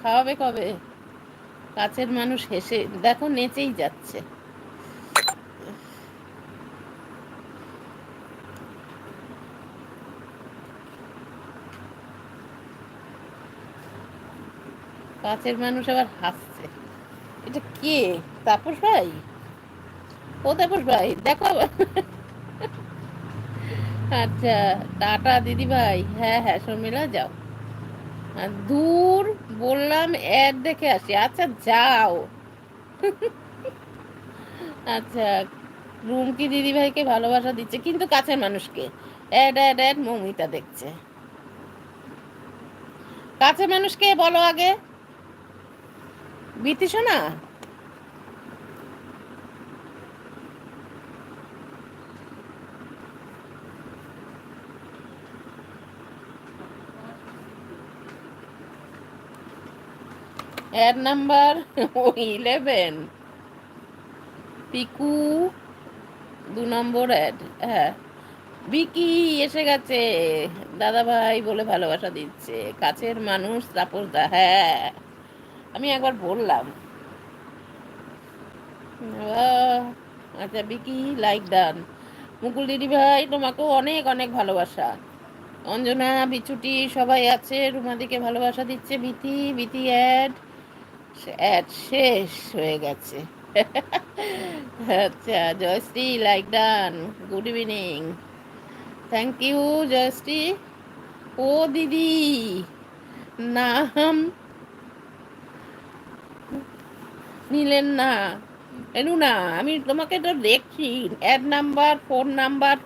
খাওয়াবে কবে? কাছের মানুষ হেসে দেখো নেচেই যাচ্ছে। কাছের মানুষ আবার হাসছে। এটা কে? তাপস ভাই? ও তাপস ভাই দেখো। আচ্ছা, টাটা দিদি ভাই। হ্যাঁ হ্যাঁ শর্মিলা যাও। দূর, বললাম অ্যাড দেখে আসি। আচ্ছা যাও। আচ্ছা, রুমকি দিদি ভাইকে ভালোবাসা দিচ্ছে কিন্তু কাছের মানুষকে। অ্যাড অ্যাড অ্যাড মৌমিতা দেখছে। কাছের মানুষকে বলো আগে। বিতিশোনা। Add number 11। পিকু 2 নম্বর অ্যাড। হ্যাঁ, বিকি এসে গেছে। দাদা ভাই বলে ভালোবাসা দিচ্ছে। কাছের মানুষ তাপসদা। হ্যাঁ, আমি একবার বললাম। আহ, আচ্ছা বিকি লাইক ডান। মুকুল দিদি ভাই তোমাকেও অনেক অনেক ভালোবাসা। অঞ্জনা বিচুটি সবাই আছে। রুমাদিকে ভালোবাসা দিচ্ছে। বিথি বিথি অ্যাড অ্যাড শেষ হয়ে গেছে। আচ্ছা Jayashree like done. Good evening. Thank you Jayashree. ও দিদি, নাম নিলেন না। এলু না, আমি তোমাকে তো দেখছি। Add number, phone number.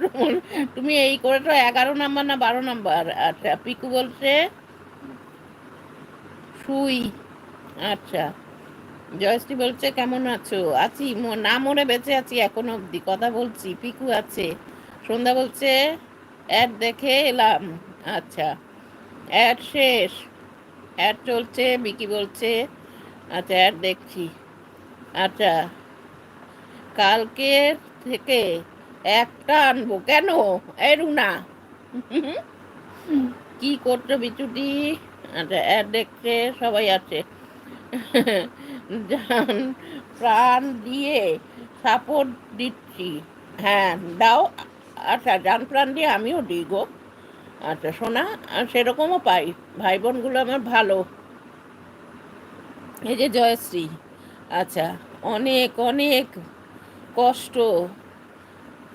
তুমি এই করেছো 11 নাম্বার না 12 নাম্বার? আচ্ছা পিকু বলছে সুই। আচ্ছা, জয়শ্রী বলছে কেমন আছো? আছি, না মরে বেঁচে আছি এখনো অবধি, কথা বলছি। পিকু আছে। সন্ধ্যা বলছে অ্যাড দেখে এলাম। আচ্ছা, অ্যাড শেষ। অ্যাড চলছে, বিকি বলছে। আচ্ছা অ্যাড দেখছি। আচ্ছা, কালকে থেকে একটা আনবো কেন? এই রুনা, কি করছো বিচুটি? আচ্ছা অ্যাড দেখছে, সবাই আছে। জান প্রাণ দিয়ে সাপোর্ট দিচ্ছি। হ্যাঁ দাও। আচ্ছা জান প্রাণ দিয়ে আমিও দিই গো। আচ্ছা শোনা, সেরকমও পাই। ভাই বোনগুলো আমার ভালো। এই যে জয়শ্রী। আচ্ছা, অনেক অনেক কষ্ট।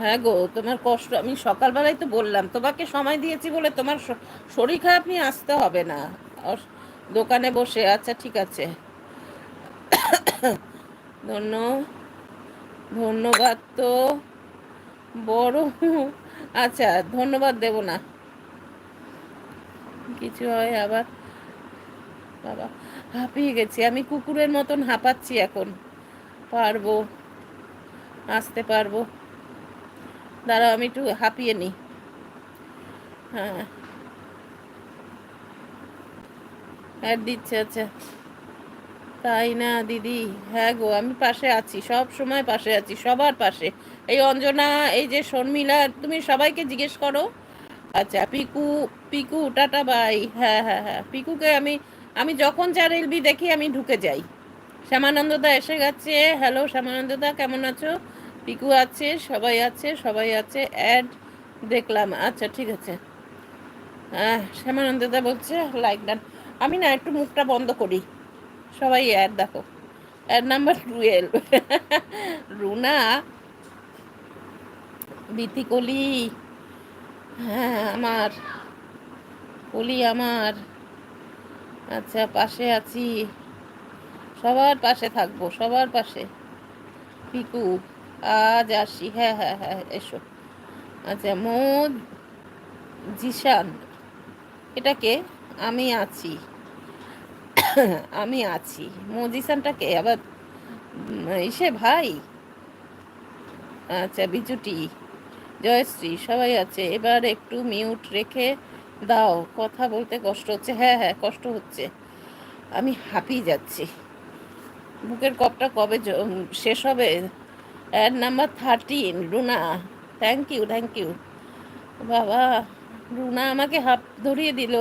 হ্যাঁ গো, তোমার কষ্ট আমি সকালবেলায় তো বললাম, তোমাকে সময় দিয়েছি বলে তোমার শরীর খারাপ নিয়ে আসতে হবে না। দোকানে বসে। আচ্ছা ঠিক আছে। ধন্য ধন্যবাদ তো বড়। আচ্ছা ধন্যবাদ দেব না। কিছু হয় আবার। বাবা, হাঁপিয়ে গেছি আমি, কুকুরের মতন হাঁপাচ্ছি এখন। পারবো, আসতে পারবো। দাঁড়াও আমি একটু হাঁপিয়ে নিই। হ্যাঁ অ্যাড দিচ্ছে। আচ্ছা তাই না দিদি? হ্যাঁ গো, আমি পাশে আছি, সব সময় পাশে আছি, সবার পাশে। এই অঞ্জনা, এই যে শর্মিলা, তুমি সবাইকে জিজ্ঞেস করো। আচ্ছা পিকু, পিকু টাটা বাই। হ্যাঁ হ্যাঁ হ্যাঁ, পিকুকে আমি আমি যখন যার এলবি দেখি আমি ঢুকে যাই। শ্যামানন্দদা এসে গেছে। হ্যালো শ্যামানন্দদা, কেমন আছো? পিকু আছে, সবাই আছে, সবাই আছে। অ্যাড দেখলাম। আচ্ছা ঠিক আছে। হ্যাঁ শ্যামানন্দদা বলছে লাইক ডান। আমি না একটু মুখটা বন্ধ করি। সবাই অ্যাড দেখো। Add number 12। রুনা বিথি কলি। হ্যাঁ আমার কলি আমার। আচ্ছা পাশে আছি, সবার পাশে থাকবো, সবার পাশে। পিকু আজ আসি। হ্যাঁ হ্যাঁ হ্যাঁ এসো। আচ্ছা মো জিশান, এটাকে আমি আছি। আমি আছি। মজিসানটাকে আবার ইসে ভাই। আচ্ছা বিচুটি, জয়শ্রী সবাই আছে। এবার একটু মিউট রেখে দাও, কথা বলতে কষ্ট হচ্ছে। হ্যাঁ হ্যাঁ কষ্ট হচ্ছে, আমি হাঁপিয়ে যাচ্ছি। বুকের কপটা কবে শেষ হবে? Add number 13 Runa. Thank you thank you. বাবা, রুনা আমাকে হাত ধরিয়ে দিল।